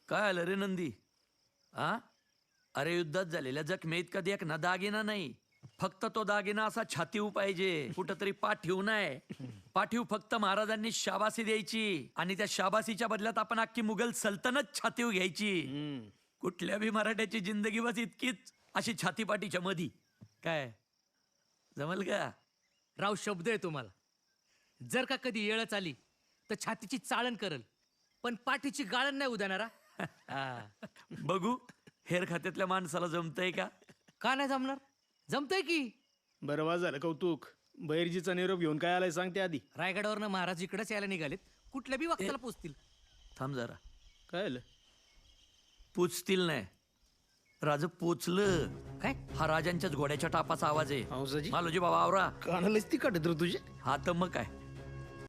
काय आलं रे नंदी? आ अरे युद्धात झालेल्या जखमेत कधी एक ना दागिना नाही, फक्त तो दागिना असा छातीव पाहिजे, कुठंतरी पाठीव नाही. पाठीव फक्त महाराजांनी शाबासी द्यायची आणि त्या शाबासीच्या बदल्यात आपण अख्खी मुघल सल्तनत छातीव घ्यायची. कुठल्या बी मराठ्याची जिंदगी बस इतकीच अशी छातीपाठीच्या मधी. काय जमल का? राव शब्द आहे तुम्हाला. जर का कधी येळच आली तर छातीची चाळण करल, पण पाठीची गाळण नाही उदानारा. बघू हेर खात्यातल्या माणसाला जमतंय का? का नाही जमणार? जमतंय की. बरं वा झालं कौतुक. बैरजीचा निरोप घेऊन काय आलाय सांगते आधी. रायगडावरनं महाराज इकडेच यायला निघालेत. कुठल्या बी वक्ताला पोचतील. थांब जरा. काय आलं? पोचतील नाही, राज पोचलं. काय? हा राजांच्याच घोड्याच्या टापाचा आवाज आहे. हंसाजी? मालोजी बाबा आवरा. कानालाच ती काढत रे तुझे. हा तर मग काय,